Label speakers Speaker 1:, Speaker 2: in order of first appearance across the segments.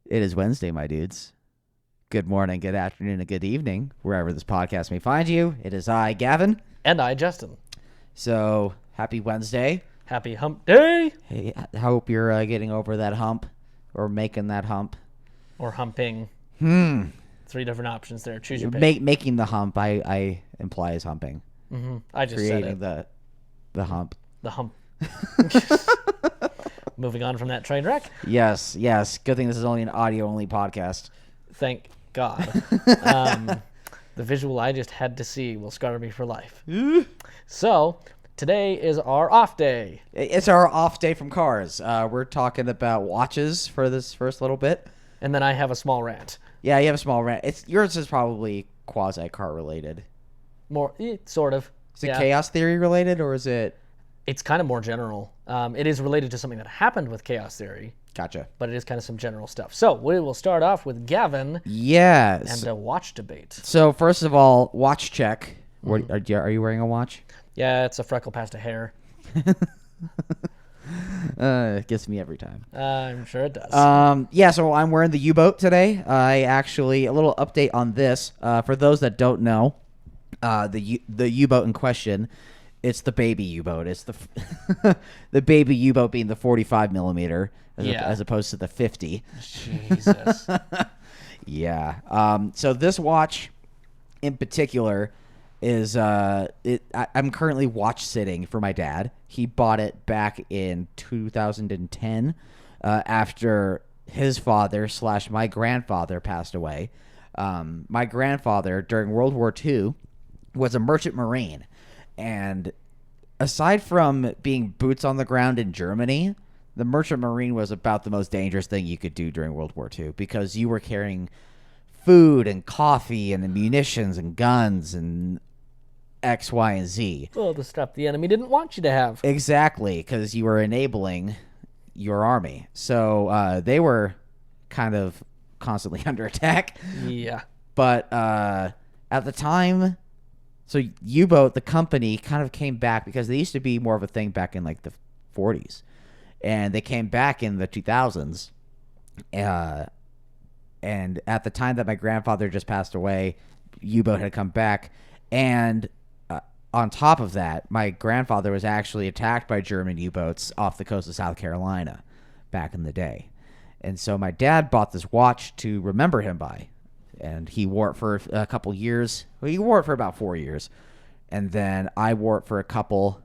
Speaker 1: It is Wednesday, my dudes. Good morning, good afternoon, and good evening, wherever this podcast may find you. It is I, Gavin.
Speaker 2: And I, Justin.
Speaker 1: So, happy Wednesday.
Speaker 2: Happy hump day.
Speaker 1: Hey, I hope you're getting over that hump, or making that hump.
Speaker 2: Or humping. 3 different options there. Choose your pick.
Speaker 1: Making the hump, I imply is humping.
Speaker 2: I just
Speaker 1: Creating
Speaker 2: said it.
Speaker 1: the hump.
Speaker 2: The hump. Moving on from that train wreck.
Speaker 1: Yes. Good thing this is only an audio-only podcast.
Speaker 2: Thank God. The visual I just had to see will scar me for life. So, today is our off day.
Speaker 1: It's our off day from cars. We're talking about watches for this first little bit.
Speaker 2: And then I have a small rant.
Speaker 1: Yeah, you have a small rant. Yours is probably quasi-car related.
Speaker 2: More, sort of.
Speaker 1: Is it chaos theory related, or is it...
Speaker 2: It's kind of more general. It is related to something that happened with chaos theory.
Speaker 1: Gotcha.
Speaker 2: But it is kind of some general stuff. So, we will start off with Gavin.
Speaker 1: Yes.
Speaker 2: And a watch debate.
Speaker 1: So, first of all, watch check. Are you wearing a watch?
Speaker 2: Yeah, it's a freckle past a hair.
Speaker 1: It gets me every time.
Speaker 2: I'm sure it does.
Speaker 1: Yeah, so I'm wearing the U-boat today. A little update on this. For those that don't know, the U-boat in question, it's the baby U-boat. It's the baby U-boat being the 45 millimeter as opposed to the 50.
Speaker 2: Jesus.
Speaker 1: Yeah. So this watch in particular is I'm currently watch sitting for my dad. He bought it back in 2010 after his father / my grandfather passed away. My grandfather during World War II was a merchant marine, and aside from being boots on the ground in Germany, the merchant marine was about the most dangerous thing you could do during World War II because you were carrying food and coffee and munitions and guns and X, Y, and Z.
Speaker 2: Well, the stuff the enemy didn't want you to have.
Speaker 1: Exactly, because you were enabling your army. So they were kind of constantly under attack.
Speaker 2: Yeah.
Speaker 1: But at the time, so U-boat, the company, kind of came back because they used to be more of a thing back in like the 40s. And they came back in the 2000s. And at the time that my grandfather just passed away, U-boat had come back. And on top of that, my grandfather was actually attacked by German U-boats off the coast of South Carolina back in the day. And so my dad bought this watch to remember him by. And he wore it for a couple years. Well, he wore it for about 4 years. And then I wore it for a couple.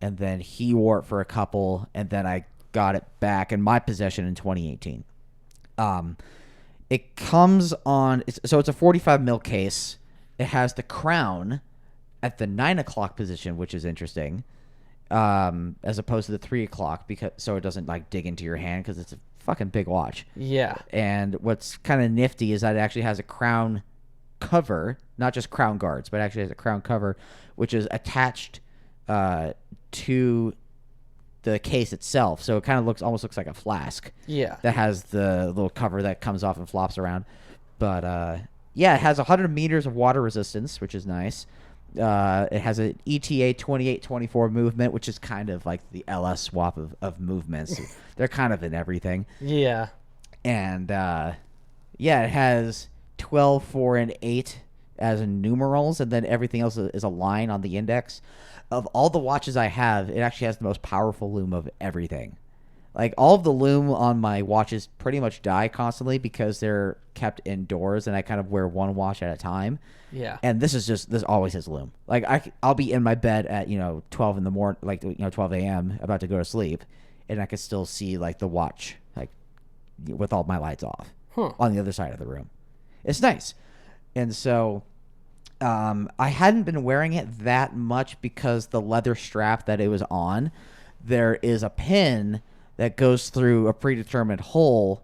Speaker 1: And then he wore it for a couple. And then I got it back in my possession in 2018. It comes on... So it's a 45 mil case. It has the crown at the 9 o'clock position, which is interesting, as opposed to the 3 o'clock, so it doesn't like dig into your hand because it's a fucking big watch.
Speaker 2: Yeah.
Speaker 1: And what's kind of nifty is that it actually has a crown cover, not just crown guards, but actually has a crown cover, which is attached to the case itself. So it kind of almost looks like a flask.
Speaker 2: Yeah.
Speaker 1: That has the little cover that comes off and flops around. But yeah, it has 100 meters of water resistance, which is nice. It has an ETA 2824 movement, which is kind of like the LS swap of movements. They're kind of in everything.
Speaker 2: Yeah.
Speaker 1: And yeah, it has 12, 4, and 8 as in numerals, and then everything else is a line on the index. Of all the watches I have, it actually has the most powerful loom of everything. Like, all of the loom on my watches pretty much die constantly because they're kept indoors, and I kind of wear one watch at a time.
Speaker 2: Yeah.
Speaker 1: And this always has loom. Like, I'll be in my bed at, 12 in the morning, 12 a.m., about to go to sleep, and I can still see, like, the watch, like, with all my lights off on the other side of the room. It's nice. And so I hadn't been wearing it that much because the leather strap that it was on, there is a pin that goes through a predetermined hole,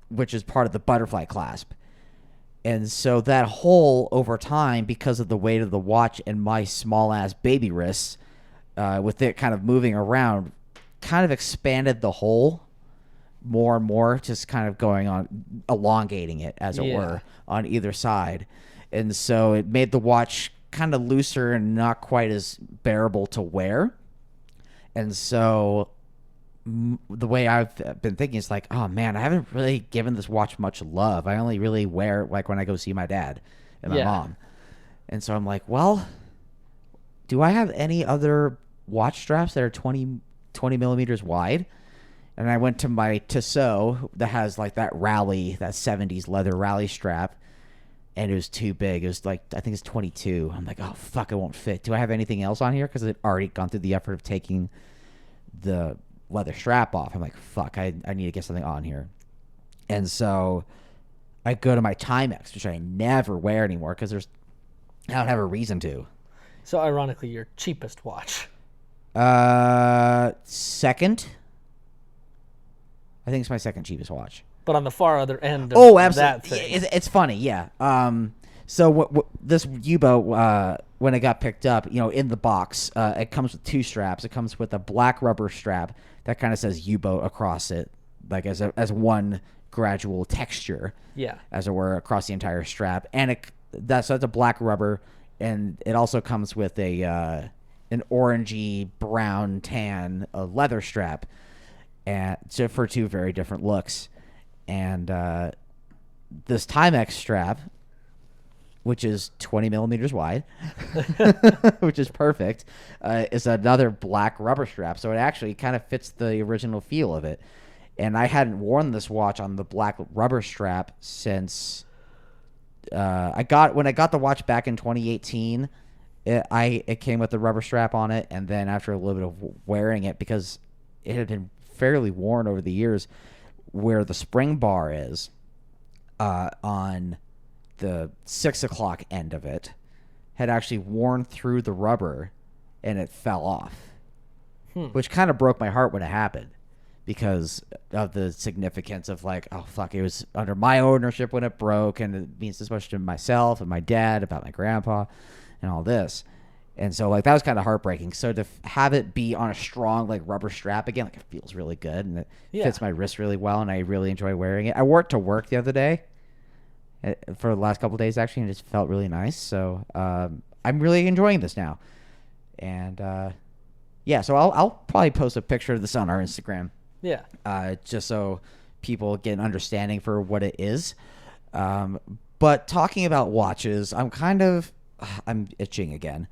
Speaker 1: which is part of the butterfly clasp. And so that hole over time, because of the weight of the watch and my small-ass baby wrists, with it kind of moving around, kind of expanded the hole more and more, just kind of going on, elongating it, as it were, on either side. And so it made the watch kind of looser and not quite as bearable to wear. And so the way I've been thinking is like, oh man, I haven't really given this watch much love. I only really wear it like when I go see my dad and my mom. And so I'm like, well, do I have any other watch straps that are 20 millimeters wide? And I went to my Tissot that has like that 70s leather rally strap, and it was too big. It was like, I think it's 22. I'm like, oh fuck, it won't fit. Do I have anything else on here? Because I'd already gone through the effort of taking the leather strap off. I'm like, fuck, I need to get something on here. And so I go to my Timex, which I never wear anymore because I don't have a reason to.
Speaker 2: So ironically, your cheapest watch.
Speaker 1: Second. I think it's my second cheapest watch.
Speaker 2: But on the far other end of that thing.
Speaker 1: It's funny, yeah. So this U-boat, when it got picked up, in the box, it comes with two straps. It comes with a black rubber strap that kind of says U-boat across it, like as one gradual texture, as it were, across the entire strap. And that's a black rubber, and it also comes with an orangey brown tan leather strap, and so for two very different looks. And this Timex strap, which is 20 millimeters wide, which is perfect, is another black rubber strap. So it actually kind of fits the original feel of it. And I hadn't worn this watch on the black rubber strap since when I got the watch back in 2018. It came with the rubber strap on it, and then after a little bit of wearing it, because it had been fairly worn over the years, where the spring bar is on the 6 o'clock end of it had actually worn through the rubber, and it fell off, which kind of broke my heart when it happened, because of the significance of like, oh fuck, it was under my ownership when it broke, and it means this much to myself and my dad about my grandpa and all this. And so like that was kind of heartbreaking. So to have it be on a strong like rubber strap again, like it feels really good, and it fits my wrist really well, and I really enjoy wearing it. I wore it to work the other day for the last couple of days actually, and it just felt really nice. So I'm really enjoying this now. And so I'll probably post a picture of this on our Instagram. Just so people get an understanding for what it is. But talking about watches, I'm itching again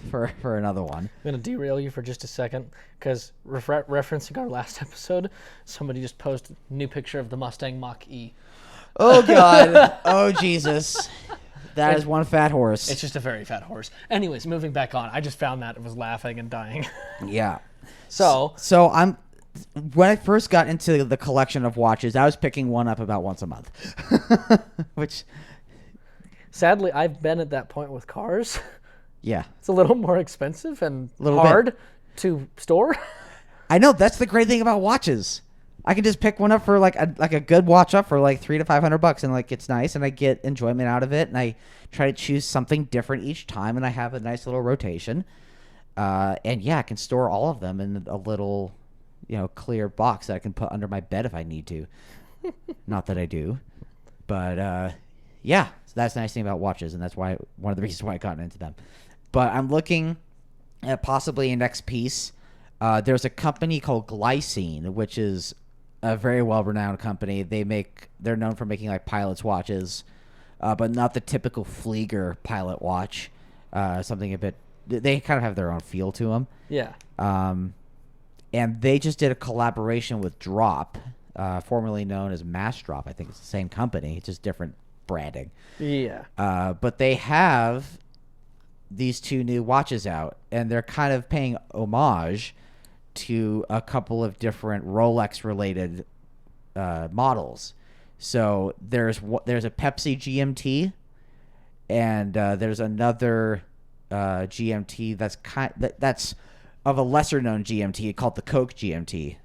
Speaker 1: for another one.
Speaker 2: I'm going to derail you for just a second, because referencing our last episode, somebody just posted a new picture of the Mustang Mach-E.
Speaker 1: Oh, God. Oh, Jesus. That is one fat horse.
Speaker 2: It's just a very fat horse. Anyways, moving back on. I just found that and was laughing and dying.
Speaker 1: Yeah.
Speaker 2: So
Speaker 1: when I first got into the collection of watches, I was picking one up about once a month, which...
Speaker 2: Sadly, I've been at that point with cars.
Speaker 1: Yeah.
Speaker 2: It's a little more expensive and hard to store.
Speaker 1: I know. That's the great thing about watches. I can just pick one up for like a good watch up for like $300 to $500, and like it's nice, and I get enjoyment out of it, and I try to choose something different each time, and I have a nice little rotation. And yeah, I can store all of them in a little, clear box that I can put under my bed if I need to. Not that I do, but yeah. That's the nice thing about watches, and that's why one of the reasons why I got into them. But I'm looking at possibly a next piece. There's a company called Glycine, which is a very well-renowned company. They're known for making like pilots' watches, but not the typical Flieger pilot watch. Something a bit. They kind of have their own feel to them.
Speaker 2: Yeah.
Speaker 1: And they just did a collaboration with Drop, formerly known as Mass Drop. I think it's the same company, just different branding.
Speaker 2: Yeah.
Speaker 1: But they have these two new watches out, and they're kind of paying homage to a couple of different Rolex related models. So there's a Pepsi GMT, and there's another GMT that's of a lesser known GMT called the Coke GMT.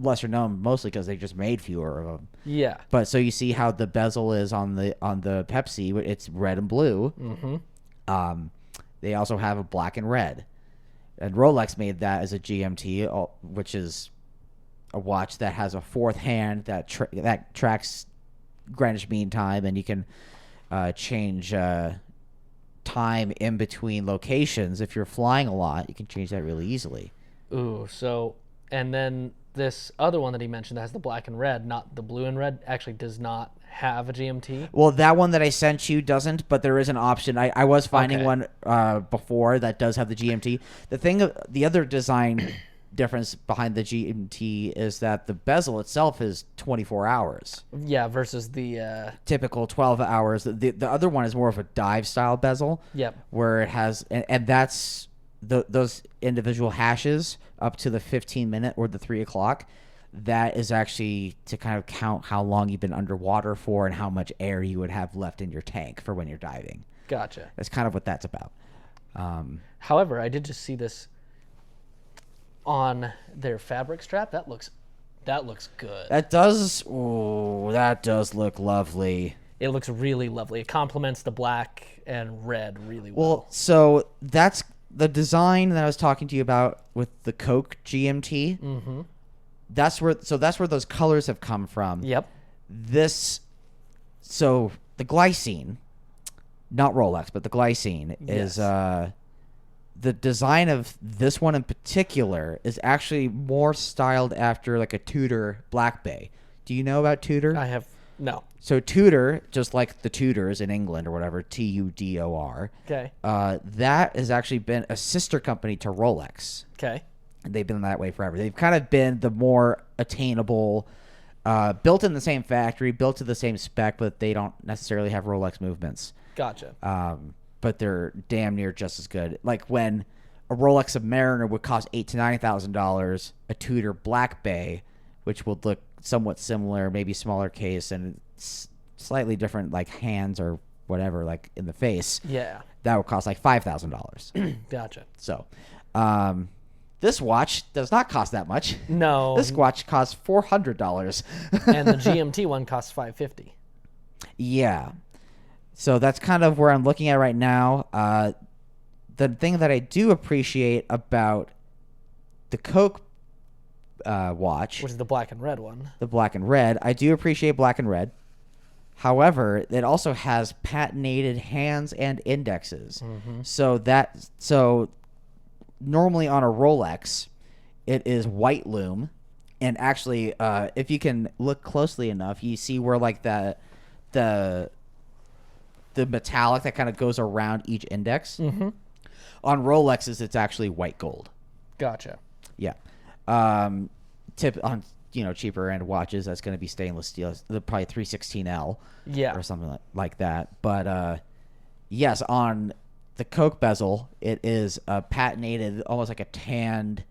Speaker 1: Lesser known mostly because they just made fewer of them.
Speaker 2: Yeah.
Speaker 1: But so you see how the bezel is on the Pepsi. It's red and blue.
Speaker 2: Mm-hmm.
Speaker 1: They also have a black and red. And Rolex made that as a GMT, which is a watch that has a fourth hand that tracks Greenwich Mean Time, and you can change time in between locations. If you're flying a lot, you can change that really easily.
Speaker 2: Ooh, so And then this other one that he mentioned that has the black and red, not the blue and red, actually does not have a GMT.
Speaker 1: Well, that one that I sent you doesn't, but there is an option. I was finding
Speaker 2: Okay.
Speaker 1: one before that does have the GMT. The other design difference behind the GMT is that the bezel itself is 24 hours.
Speaker 2: Yeah, versus the
Speaker 1: Typical 12 hours. The other one is more of a dive style bezel.
Speaker 2: Yep.
Speaker 1: Where it has, and that's those individual hashes up to the 15-minute or the 3 o'clock. That is actually to kind of count how long you've been underwater for and how much air you would have left in your tank for when you're diving.
Speaker 2: Gotcha.
Speaker 1: That's kind of what that's about.
Speaker 2: However, I did just see this on their fabric strap. That looks good.
Speaker 1: That does look lovely.
Speaker 2: It looks really lovely. It complements the black and red really well.
Speaker 1: Well, so that's the design that I was talking to you about with the Coke GMT.
Speaker 2: Mm-hmm.
Speaker 1: That's where those colors have come from.
Speaker 2: Yep.
Speaker 1: So the glycine, not Rolex, but the glycine is the design of this one in particular is actually more styled after like a Tudor Black Bay. Do you know about Tudor?
Speaker 2: I have no.
Speaker 1: So Tudor, just like the Tudors in England or whatever, Tudor.
Speaker 2: Okay.
Speaker 1: That has actually been a sister company to Rolex.
Speaker 2: Okay.
Speaker 1: They've been that way forever. They've kind of been the more attainable, built in the same factory, built to the same spec, but they don't necessarily have Rolex movements.
Speaker 2: Gotcha.
Speaker 1: But they're damn near just as good. Like when a Rolex Submariner would cost $8,000 to $9,000, a Tudor Black Bay, which would look somewhat similar, maybe smaller case and slightly different, like hands or whatever, like in the face.
Speaker 2: Yeah.
Speaker 1: That would cost like $5,000.
Speaker 2: Gotcha.
Speaker 1: So, this watch does not cost that much.
Speaker 2: No.
Speaker 1: This watch costs $400.
Speaker 2: And the GMT one costs $550.
Speaker 1: Yeah. So that's kind of where I'm looking at right now. The thing that I do appreciate about the Coke watch,
Speaker 2: Which is the black and red one.
Speaker 1: the black and red, I do appreciate black and red. However, it also has patinated hands and indexes.
Speaker 2: Mm-hmm.
Speaker 1: So normally on a Rolex, it is white lume, and actually, if you can look closely enough, you see where like the metallic that kind of goes around each index.
Speaker 2: Mm-hmm.
Speaker 1: On Rolexes, it's actually white gold.
Speaker 2: Gotcha.
Speaker 1: Yeah. Tip on cheaper end watches, that's going to be stainless steel. Probably 316L.
Speaker 2: Yeah.
Speaker 1: Or something like that. But yes, on the Coke bezel, it is a patinated, almost like a tanned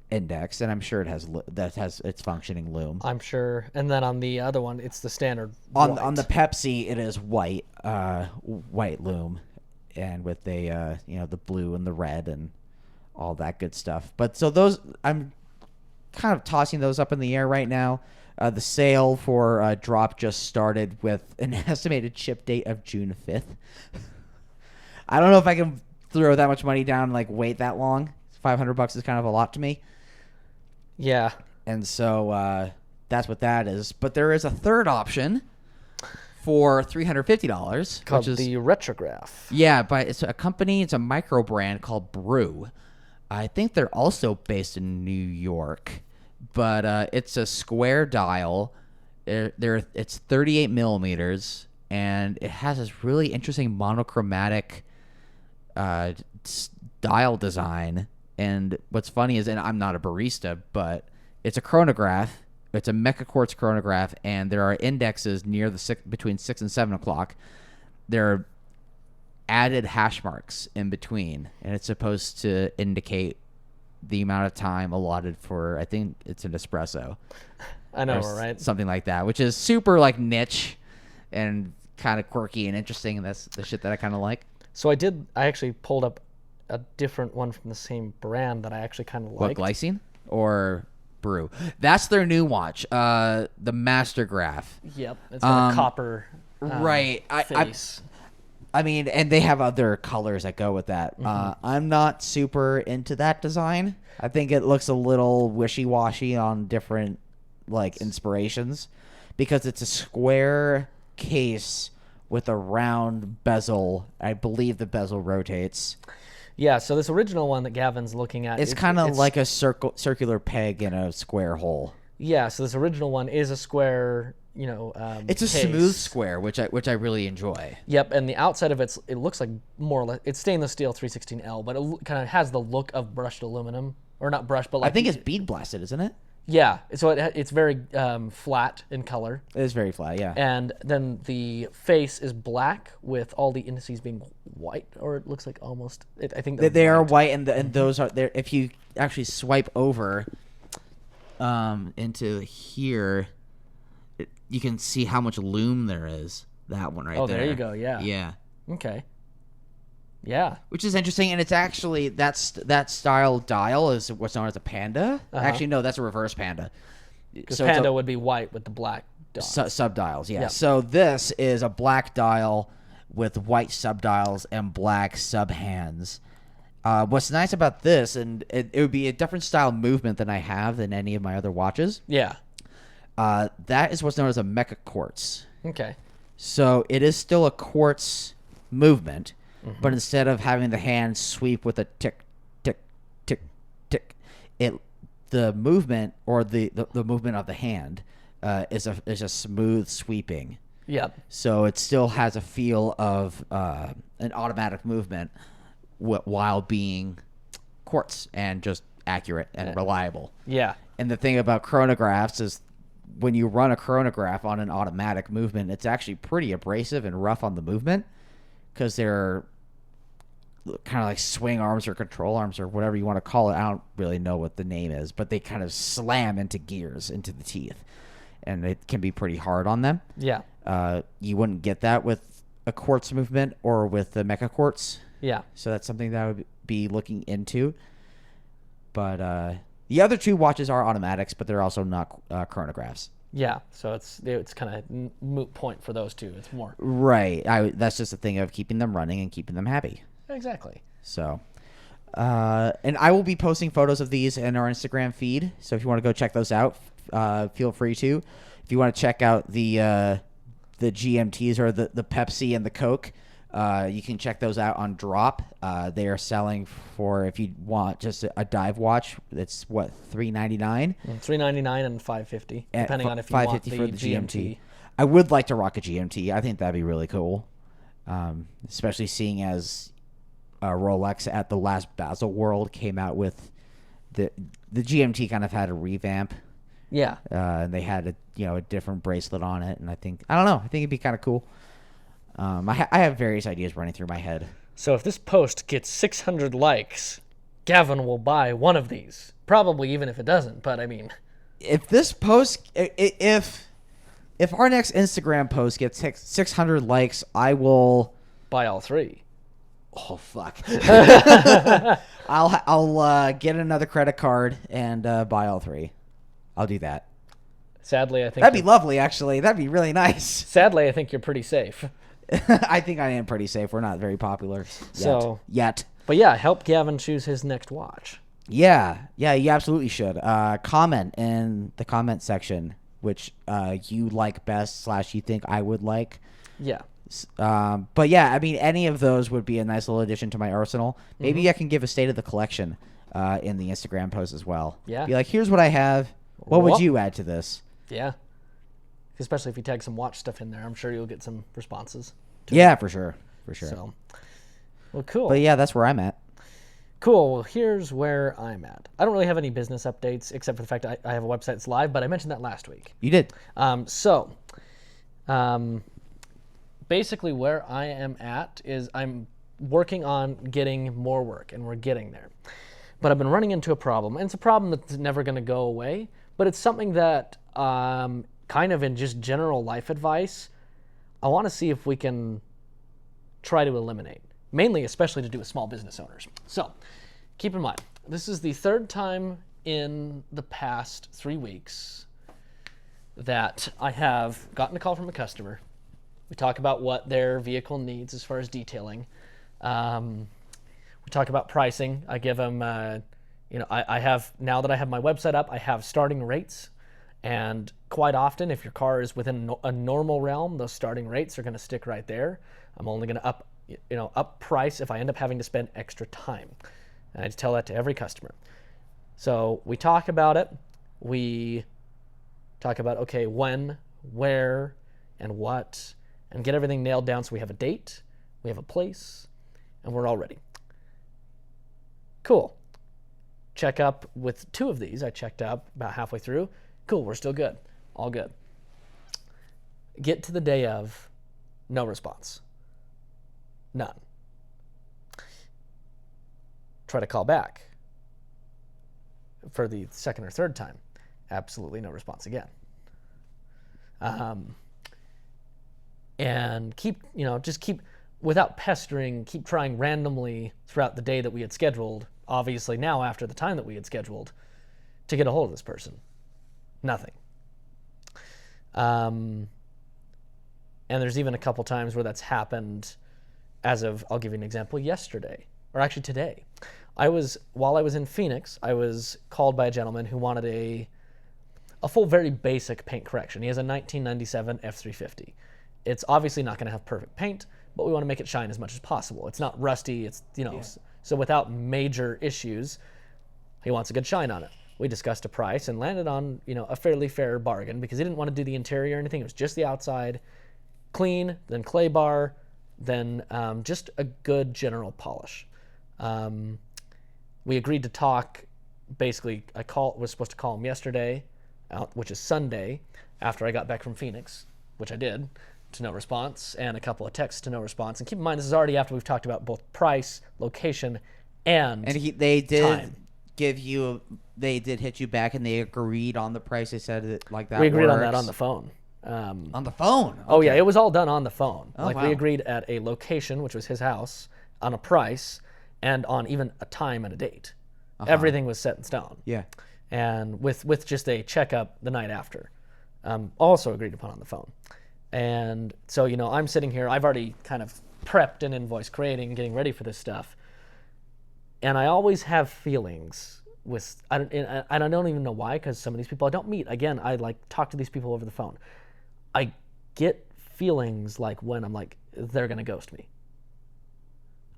Speaker 1: index, and I'm sure it has its functioning lume.
Speaker 2: I'm sure. And then on the other one, it's the standard
Speaker 1: On the Pepsi, it is white lume, and with the the blue and the red and all that good stuff. But so those, I'm kind of tossing those up in the air right now. The sale for drop just started with an estimated ship date of June 5th. I don't know if I can throw that much money down and like wait that long. $500 is kind of a lot to me.
Speaker 2: Yeah.
Speaker 1: And so that's what that is. But there is a third option for $350,
Speaker 2: Called
Speaker 1: which is
Speaker 2: the Retrograph.
Speaker 1: yeah, but it's a company, it's a micro brand called Brew. I think they're also based in New York, but it's a square dial. It's 38 millimeters, and it has this really interesting monochromatic dial design. And what's funny is, and I'm not a barista, but it's a chronograph. It's a mecha quartz chronograph, and there are indexes near between 6 and 7 o'clock. There are added hash marks in between, and it's supposed to indicate the amount of time allotted for, I think it's an espresso.
Speaker 2: I know,
Speaker 1: Or
Speaker 2: right?
Speaker 1: something like that, which is super like niche and kind of quirky and interesting, and that's the shit that I kind of like.
Speaker 2: So I actually pulled up a different one from the same brand that I actually kind of liked.
Speaker 1: What, Glycine or Brew? That's their new watch, the Mastergraph.
Speaker 2: Yep. It's got a copper
Speaker 1: Right.
Speaker 2: face.
Speaker 1: I mean, and they have other colors that go with that.
Speaker 2: Mm-hmm.
Speaker 1: I'm not super into that design. I think it looks a little wishy-washy on different like inspirations, because it's a square case with a round bezel. I believe the bezel rotates.
Speaker 2: Yeah, so this original one that Gavin's looking at,
Speaker 1: It's kind of like a circular peg in a square hole.
Speaker 2: Yeah, so this original one is a square,
Speaker 1: It's a
Speaker 2: case.
Speaker 1: smooth square, which I really enjoy.
Speaker 2: Yep, and the outside of it looks like more or less, it's stainless steel 316L, but it kind of has the look of brushed aluminum. Or not brushed, but like...
Speaker 1: I think it's bead blasted, isn't it?
Speaker 2: Yeah, so it's very flat in color.
Speaker 1: It is very flat, yeah.
Speaker 2: And then the face is black with all the indices being white, or it looks like almost... I think
Speaker 1: they are white, and those are there. If you actually swipe over into here, you can see how much loom there is. That one right there.
Speaker 2: Oh, there you go, yeah.
Speaker 1: Yeah.
Speaker 2: Okay. Yeah.
Speaker 1: Which is interesting, and it's actually that style dial is what's known as a panda. Actually, no, that's a reverse panda.
Speaker 2: Because panda would be white with the black
Speaker 1: subdials, yeah. So this is a black dial with white subdials and black subhands. What's nice about this, and it would be a different style movement than I have than any of my other watches.
Speaker 2: Yeah.
Speaker 1: That is what's known as a mecha quartz.
Speaker 2: Okay.
Speaker 1: So it is still a quartz movement, but instead of having the hand sweep with a tick, tick, tick, tick, the movement or the movement of the hand is a smooth sweeping.
Speaker 2: Yep.
Speaker 1: So it still has a feel of an automatic movement while being quartz and just accurate and reliable.
Speaker 2: Yeah.
Speaker 1: And the thing about chronographs is when you run a chronograph on an automatic movement, it's actually pretty abrasive and rough on the movement because they're kind of like swing arms or control arms or whatever you want to call it. I don't really know what the name is, but they kind of slam into gears, into the teeth, and it can be pretty hard on them.
Speaker 2: Yeah.
Speaker 1: You wouldn't get that with a quartz movement or with the mecha quartz.
Speaker 2: Yeah.
Speaker 1: So that's something that I would be looking into. But the other two watches are automatics, but they're also not chronographs.
Speaker 2: Yeah, so it's kind of moot point for those two. It's more
Speaker 1: right. That's just a thing of keeping them running and keeping them happy.
Speaker 2: Exactly.
Speaker 1: So, and I will be posting photos of these in our Instagram feed. So if you want to go check those out, feel free to. If you want to check out the GMTs or the Pepsi and the Coke, you can check those out on Drop. They are selling for, if you want just a dive watch, it's what, $399?
Speaker 2: $399 and $550, depending on if you want the
Speaker 1: for the
Speaker 2: GMT.
Speaker 1: I would like to rock a GMT. I think that'd be really cool, especially seeing as Rolex at the last Basel World came out with the GMT kind of had a revamp.
Speaker 2: Yeah.
Speaker 1: And they had a different bracelet on it, and I don't know. I think it'd be kind of cool. I have various ideas running through my head.
Speaker 2: So if this post gets 600 likes, Gavin will buy one of these. Probably even if it doesn't, but I mean...
Speaker 1: If this post... If our next Instagram post gets 600 likes, I will...
Speaker 2: buy all three.
Speaker 1: Oh, fuck. I'll get another credit card and buy all three. I'll do that.
Speaker 2: Sadly, I think...
Speaker 1: That'd be lovely, actually. That'd be really nice.
Speaker 2: Sadly, I think you're pretty safe.
Speaker 1: I think I am pretty safe. We're not very popular yet.
Speaker 2: But yeah, help Gavin choose his next watch.
Speaker 1: Yeah, you absolutely should. Comment in the comment section which you like best / you think I would like.
Speaker 2: Yeah.
Speaker 1: But yeah, I mean, any of those would be a nice little addition to my arsenal. Maybe I can give a state of the collection in the Instagram post as well.
Speaker 2: Yeah.
Speaker 1: Be like, here's what I have. What would you add to this?
Speaker 2: Yeah. Especially if you tag some watch stuff in there, I'm sure you'll get some responses.
Speaker 1: Yeah, for sure.
Speaker 2: So, well, cool.
Speaker 1: But yeah, that's where I'm at.
Speaker 2: Cool. Well, here's where I'm at. I don't really have any business updates except for the fact I have a website that's live, but I mentioned that last week.
Speaker 1: You did.
Speaker 2: Basically where I am at is I'm working on getting more work, and we're getting there. But I've been running into a problem, and it's a problem that's never going to go away, but it's something that kind of in just general life advice, I want to see if we can try to eliminate. Mainly, especially to do with small business owners. So, keep in mind, this is the third time in the past 3 weeks that I have gotten a call from a customer. We talk about what their vehicle needs as far as detailing. We talk about pricing. I give them, I have, now that I have my website up, I have starting rates. And quite often, if your car is within a normal realm, those starting rates are going to stick right there. I'm only going to up up price if I end up having to spend extra time. And I tell that to every customer. So we talk about it. We talk about, okay, when, where, and what, and get everything nailed down so we have a date, we have a place, and we're all ready. Cool. Check up with 2 of these. I checked up about halfway through. Cool, we're still good. All good. Get to the day of, no response. None. Try to call back for the second or third time. Absolutely no response again. And keep, without pestering, keep trying randomly throughout the day that we had scheduled, obviously now after the time that we had scheduled, to get a hold of this person. Nothing. And there's even a couple times where that's happened as of, I'll give you an example, yesterday, or actually today. While I was in Phoenix, I was called by a gentleman who wanted a full, very basic paint correction. He has a 1997 F350. It's obviously not going to have perfect paint, but we want to make it shine as much as possible. It's not rusty. It's, so without major issues, he wants a good shine on it. We discussed a price and landed on, a fairly fair bargain because he didn't want to do the interior or anything. It was just the outside, clean, then clay bar, then just a good general polish. We agreed to talk. Basically, was supposed to call him yesterday, which is Sunday, after I got back from Phoenix, which I did, to no response, and a couple of texts to no response. And keep in mind, this is already after we've talked about both price, location, and
Speaker 1: they did
Speaker 2: time.
Speaker 1: They did hit you back, and they agreed on the price. They said it like that.
Speaker 2: We agreed
Speaker 1: works.
Speaker 2: on that on the phone.
Speaker 1: On the phone? Okay.
Speaker 2: Oh, yeah, it was all done on the phone.
Speaker 1: Oh, wow.
Speaker 2: We agreed at a location, which was his house, on a price, and on even a time and a date. Everything was set in stone.
Speaker 1: Yeah.
Speaker 2: And with just a checkup the night after. Also agreed upon on the phone. And so, I'm sitting here. I've already kind of prepped an invoice creating and getting ready for this stuff. And I always have feelings with, I don't even know why, because some of these people I don't meet. Again, I talk to these people over the phone. I get feelings like when I'm like, they're going to ghost me.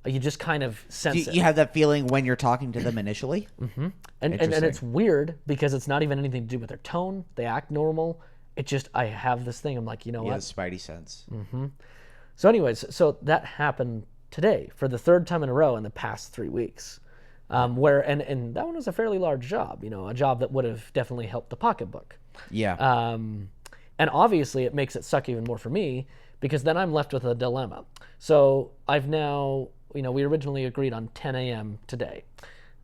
Speaker 2: You just kind of sense it.
Speaker 1: You have that feeling when you're talking to them initially?
Speaker 2: Mm-hmm. And it's weird because it's not even anything to do with their tone. They act normal. It just, I have this thing. I'm like, what?
Speaker 1: Spidey sense.
Speaker 2: Mm-hmm. So anyways, so that happened today for the 3rd time in a row in the past 3 weeks. Where and that one was a fairly large job, a job that would have definitely helped the pocketbook.
Speaker 1: Yeah.
Speaker 2: And obviously it makes it suck even more for me because then I'm left with a dilemma. So I've now, we originally agreed on 10 a.m. today.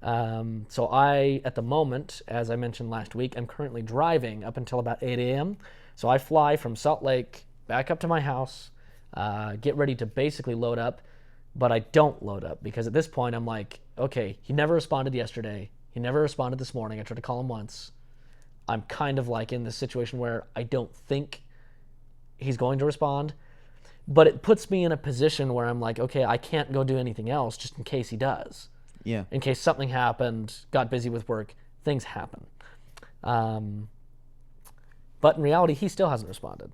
Speaker 2: So I, at the moment, as I mentioned last week, I'm currently driving up until about 8 a.m. So I fly from Salt Lake back up to my house, get ready to basically load up, but I don't load up because at this point I'm like, okay, he never responded yesterday. He never responded this morning. I tried to call him once. I'm kind of like in this situation where I don't think he's going to respond, but it puts me in a position where I'm like, okay, I can't go do anything else just in case he does.
Speaker 1: Yeah.
Speaker 2: In case something happened, got busy with work, things happen. But in reality, he still hasn't responded.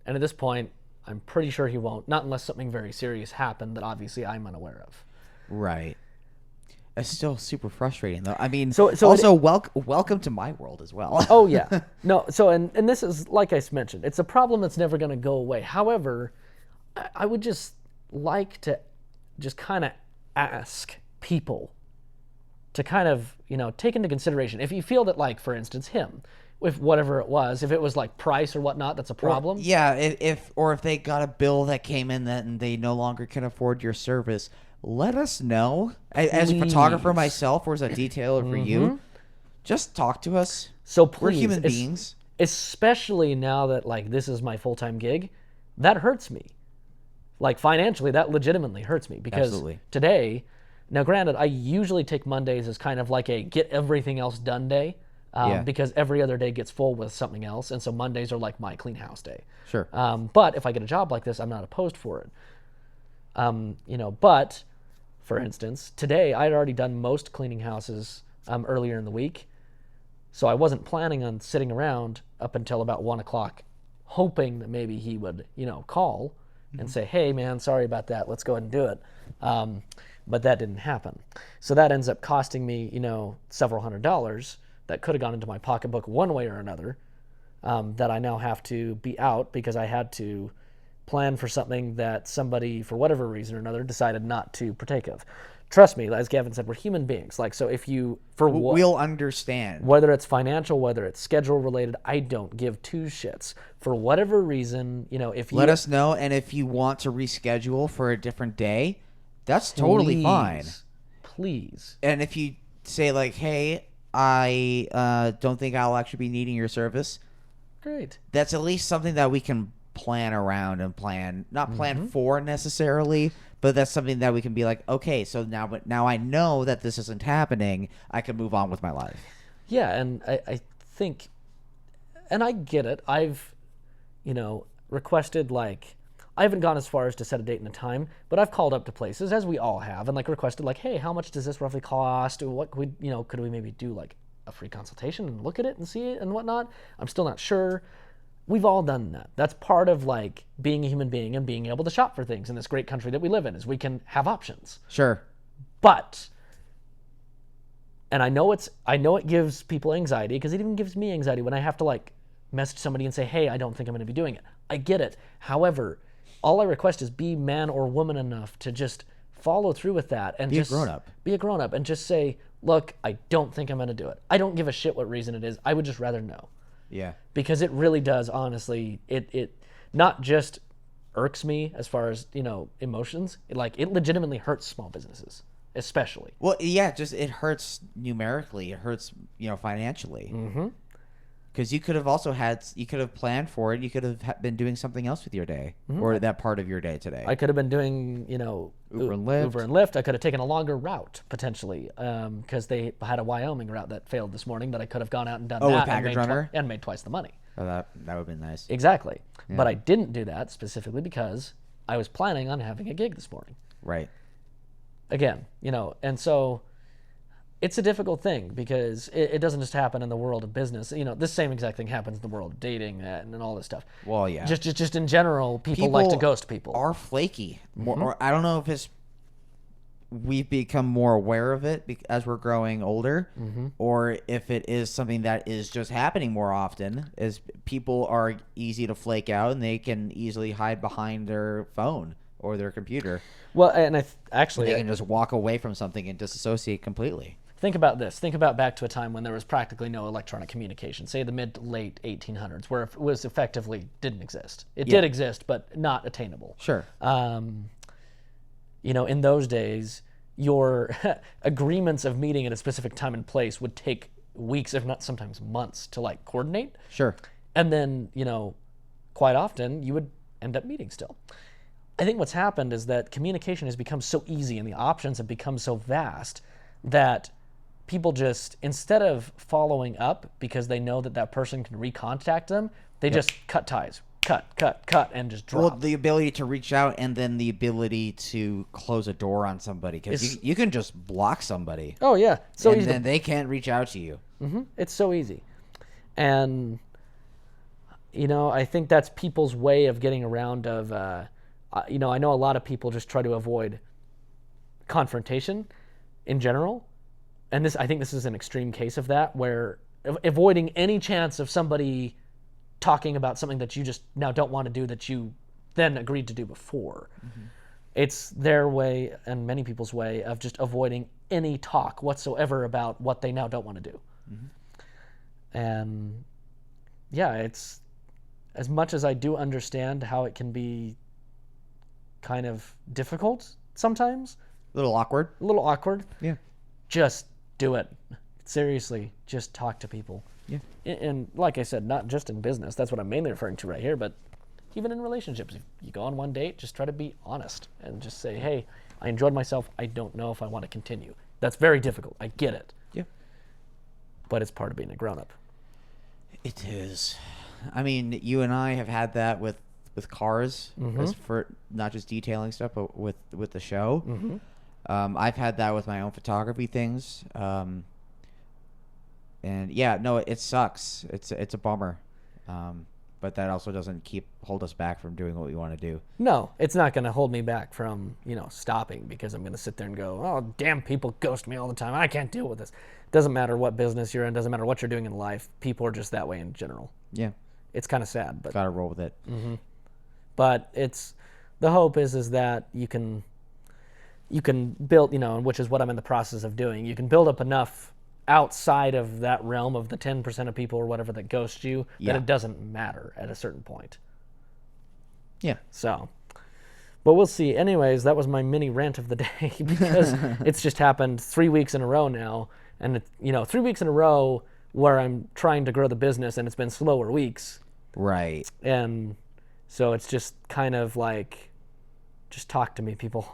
Speaker 2: And at this point, I'm pretty sure he won't, not unless something very serious happened that obviously I'm unaware of.
Speaker 1: Right. It's still super frustrating, though. I mean,
Speaker 2: so
Speaker 1: also welcome to my world as well.
Speaker 2: Oh, yeah. No, so, and this is, like I mentioned, it's a problem that's never going to go away. However, I would just like to just kind of ask people to kind of, take into consideration. If you feel that, like, for instance, him, if whatever it was, if it was like price or whatnot, that's a problem.
Speaker 1: If they got a bill that came in and they no longer can afford your service, let us know. As a photographer myself, or as a detailer for you, just talk to us.
Speaker 2: So please,
Speaker 1: we're human beings.
Speaker 2: Especially now that like this is my full-time gig, that hurts me. Like financially, that legitimately hurts me because
Speaker 1: Absolutely.
Speaker 2: Today, now granted, I usually take Mondays as kind of like a get everything else done day. Because every other day gets full with something else, and so Mondays are like my clean house day.
Speaker 1: Sure.
Speaker 2: But if I get a job like this, I'm not opposed for it. But for instance, today I'd already done most cleaning houses earlier in the week, so I wasn't planning on sitting around up until about 1 o'clock, hoping that maybe he would, call and say, hey, man, sorry about that. Let's go ahead and do it. But that didn't happen. So that ends up costing me, several $100s that could have gone into my pocketbook one way or another, that I now have to be out because I had to plan for something that somebody, for whatever reason or another, decided not to partake of. Trust me, as Gavin said, we're human beings. Like, so if you,
Speaker 1: we'll understand.
Speaker 2: Whether it's financial, whether it's schedule related, I don't give two shits. For whatever reason, if you
Speaker 1: let us know, and if you want to reschedule for a different day, that's totally fine.
Speaker 2: Please.
Speaker 1: And if you say like, hey, I don't think I'll actually be needing your service,
Speaker 2: great.
Speaker 1: That's at least something that we can plan around and not plan for necessarily, but that's something that we can be like, okay, so now I know that this isn't happening. I can move on with my life.
Speaker 2: Yeah, and I think, and I get it. I've, requested, like, I haven't gone as far as to set a date and a time, but I've called up to places, as we all have, and like requested, like, hey, how much does this roughly cost? What could we, could we maybe do like a free consultation and look at it and see it and whatnot? I'm still not sure. We've all done that. That's part of like being a human being and being able to shop for things in this great country that we live in, is we can have options.
Speaker 1: Sure.
Speaker 2: But, and I know it gives people anxiety, because it even gives me anxiety when I have to like message somebody and say, hey, I don't think I'm going to be doing it. I get it. However, all I request is be man or woman enough to just follow through with that and
Speaker 1: be a grown-up.
Speaker 2: Be a grown-up and just say, look, I don't think I'm going to do it. I don't give a shit what reason it is. I would just rather know.
Speaker 1: Yeah.
Speaker 2: Because it really does, honestly, it not just irks me as far as, emotions, it legitimately hurts small businesses, especially.
Speaker 1: Well, yeah, just it hurts numerically. It hurts, financially.
Speaker 2: Mm-hmm.
Speaker 1: Because you could have planned for it. You could have been doing something else with your day, or that part of your day today.
Speaker 2: I could have been doing,
Speaker 1: Uber and Lyft.
Speaker 2: I could have taken a longer route, potentially, because they had a Wyoming route that failed this morning that I could have gone out and done
Speaker 1: with Package Runner?
Speaker 2: and made twice the money.
Speaker 1: Oh, that would have been nice.
Speaker 2: Exactly. Yeah. But I didn't do that specifically because I was planning on having a gig this morning.
Speaker 1: Right.
Speaker 2: Again, and so it's a difficult thing because it doesn't just happen in the world of business. This same exact thing happens in the world of dating and all this stuff.
Speaker 1: Well, yeah.
Speaker 2: Just in general, people like to ghost people.
Speaker 1: Are flaky. Or I don't know if we've become more aware of it as we're growing older, or if it is something that is just happening more often, is people are easy to flake out and they can easily hide behind their phone or their computer.
Speaker 2: Well, and they
Speaker 1: can just walk away from something and disassociate completely.
Speaker 2: Think about this. Think about back to a time when there was practically no electronic communication, say the mid to late 1800s, where it was effectively didn't exist. It did exist, but not attainable.
Speaker 1: Sure.
Speaker 2: In those days, your agreements of meeting at a specific time and place would take weeks, if not sometimes months, to like coordinate.
Speaker 1: Sure.
Speaker 2: And then, quite often you would end up meeting still. I think what's happened is that communication has become so easy and the options have become so vast that people just, instead of following up because they know that person can recontact them, they just cut ties. Cut, and just drop.
Speaker 1: Well, the ability to reach out and then the ability to close a door on somebody, because you can just block somebody.
Speaker 2: Oh, yeah.
Speaker 1: And then they can't reach out to you.
Speaker 2: Mm-hmm. It's so easy. And, I think that's people's way of getting around of, I know a lot of people just try to avoid confrontation in general. And I think this is an extreme case of that, where avoiding any chance of somebody talking about something that you just now don't want to do that you then agreed to do before. Mm-hmm. It's their way, and many people's way, of just avoiding any talk whatsoever about what they now don't want to do. Mm-hmm. And yeah, it's, as much as I do understand how it can be kind of difficult sometimes.
Speaker 1: A little awkward. Yeah.
Speaker 2: Just do it. Seriously, just talk to people.
Speaker 1: Yeah.
Speaker 2: And like I said, not just in business. That's what I'm mainly referring to right here, but even in relationships. If you go on one date, just try to be honest and just say, hey, I enjoyed myself. I don't know if I want to continue. That's very difficult. I get it.
Speaker 1: Yeah.
Speaker 2: But it's part of being a grown-up.
Speaker 1: It is. I mean, you and I have had that with cars, as for not just detailing stuff, but with the show. Mm-hmm. I've had that with my own photography things. And yeah, no, it sucks. It's a bummer. but that also doesn't hold us back from doing what we want to do.
Speaker 2: No, it's not going to hold me back from, stopping because I'm going to sit there and go, oh, damn, people ghost me all the time. I can't deal with this. Doesn't matter what business you're in. Doesn't matter what you're doing in life. People are just that way in general.
Speaker 1: Yeah.
Speaker 2: It's kind of sad, but
Speaker 1: Gotta roll with it.
Speaker 2: Mm-hmm. But the hope is that you can build, which is what I'm in the process of doing. You can build up enough outside of that realm of the 10% of people or whatever that ghost you that it doesn't matter at a certain point.
Speaker 1: Yeah.
Speaker 2: So, but we'll see. Anyways, that was my mini rant of the day because it's just happened 3 weeks in a row now. And, 3 weeks in a row where I'm trying to grow the business and it's been slower weeks.
Speaker 1: Right.
Speaker 2: And so it's just kind of like, just talk to me, people.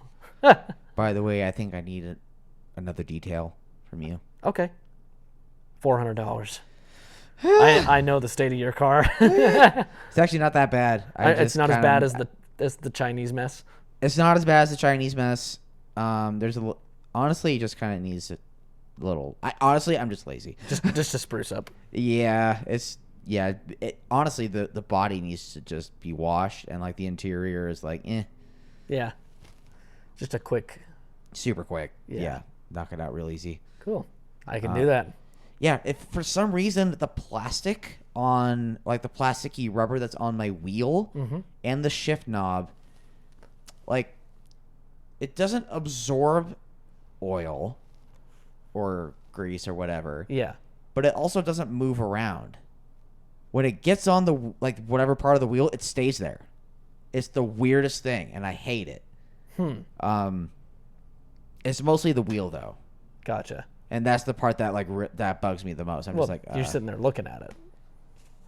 Speaker 1: By the way, I think I need another detail from you.
Speaker 2: Okay. $400. I know the state of your car.
Speaker 1: It's actually not that bad.
Speaker 2: It's not as bad as the Chinese mess.
Speaker 1: It's not as bad as the Chinese mess. Honestly, it just kind of needs a little. I'm just lazy.
Speaker 2: Just to spruce up.
Speaker 1: Yeah, honestly, the body needs to just be washed, and like the interior is like, eh.
Speaker 2: Yeah. Just a quick.
Speaker 1: Super quick. Yeah. Knock it out real easy.
Speaker 2: Cool. I can do that.
Speaker 1: Yeah, if for some reason the plastic on, like the plasticky rubber that's on my wheel and the shift knob, like, it doesn't absorb oil or grease or whatever.
Speaker 2: Yeah.
Speaker 1: But it also doesn't move around. When it gets on the, like, whatever part of the wheel, it stays there. It's the weirdest thing, and I hate it. It's mostly the wheel, though.
Speaker 2: Gotcha.
Speaker 1: And that's the part that that bugs me the most. I'm just like,
Speaker 2: you're sitting there looking at it.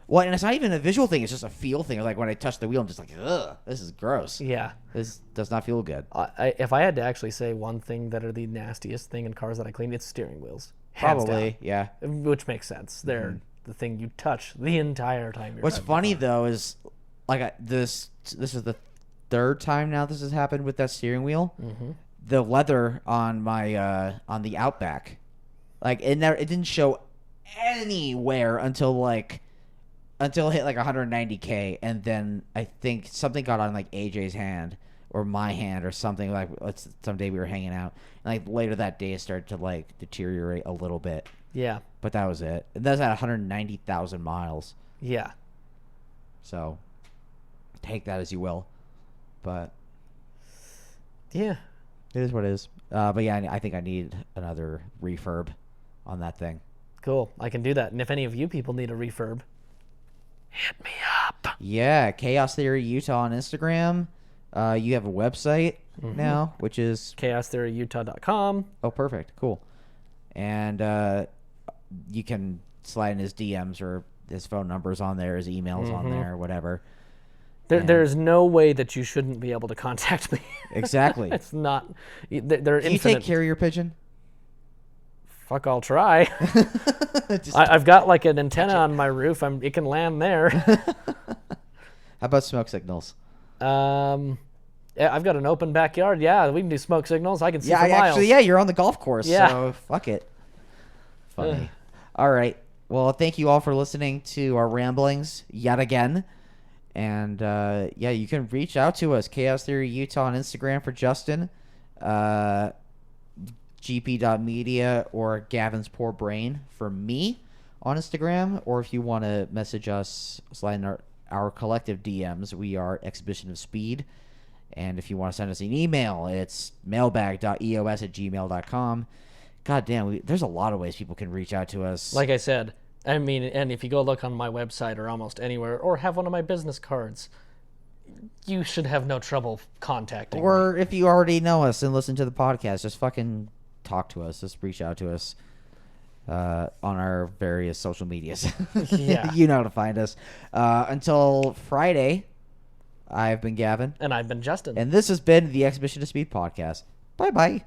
Speaker 1: Well, and it's not even a visual thing; it's just a feel thing. Like when I touch the wheel, I'm just like, ugh, this is gross.
Speaker 2: Yeah,
Speaker 1: this does not feel good.
Speaker 2: If I had to actually say one thing that are the nastiest thing in cars that I clean, it's steering wheels.
Speaker 1: Probably, yeah.
Speaker 2: Which makes sense. They're the thing you touch the entire time.
Speaker 1: What's funny though is, like, this is the third time now this has happened with that steering wheel. The leather on my on the Outback. Like it didn't show anywhere until it hit like 190K, and then I think something got on like AJ's hand or my hand or something. Like someday we were hanging out, and like later that day it started to like deteriorate a little bit.
Speaker 2: Yeah,
Speaker 1: but that was it. And that's at 190,000 miles.
Speaker 2: Yeah.
Speaker 1: So take that as you will, but
Speaker 2: yeah,
Speaker 1: it is what it is. But yeah, I think I need another refurb on that thing.
Speaker 2: Cool. I can do that. And if any of you people need a refurb, hit me up.
Speaker 1: Yeah, Chaos Theory Utah on Instagram. You have a website now, which is
Speaker 2: chaostheoryutah.com.
Speaker 1: Oh, perfect. Cool. And you can slide in his DMs or his phone numbers on there, his emails on there, whatever.
Speaker 2: There's no way that you shouldn't be able to contact me.
Speaker 1: Exactly.
Speaker 2: It's not. They're
Speaker 1: Can you take carrier pigeon?
Speaker 2: Fuck, I'll try. I've got like an antenna on my roof. It can land there.
Speaker 1: How about smoke signals?
Speaker 2: Yeah, I've got an open backyard. Yeah, we can do smoke signals. I can see for miles.
Speaker 1: Actually, yeah, you're on the golf course.
Speaker 2: Yeah.
Speaker 1: So fuck it. Funny. All right. Well, thank you all for listening to our ramblings yet again. And yeah, you can reach out to us, Chaos Theory Utah on Instagram for Justin, gp.media or Gavin's Poor Brain for me on Instagram. Or if you want to message us, slide in our collective DMs, we are Exhibition of Speed. And if you want to send us an email, it's mailbag.eos@gmail.com. God damn, there's a lot of ways people can reach out to us.
Speaker 2: Like I said, I mean, and if you go look on my website or almost anywhere, or have one of my business cards, you should have no trouble contacting me.
Speaker 1: Or if you already know us and listen to the podcast, just fucking talk to us. Just reach out to us on our various social medias.
Speaker 2: Yeah.
Speaker 1: You know how to find us. Until Friday, I've been Gavin.
Speaker 2: And I've been Justin.
Speaker 1: And this has been the Exhibition of Speed podcast. Bye-bye.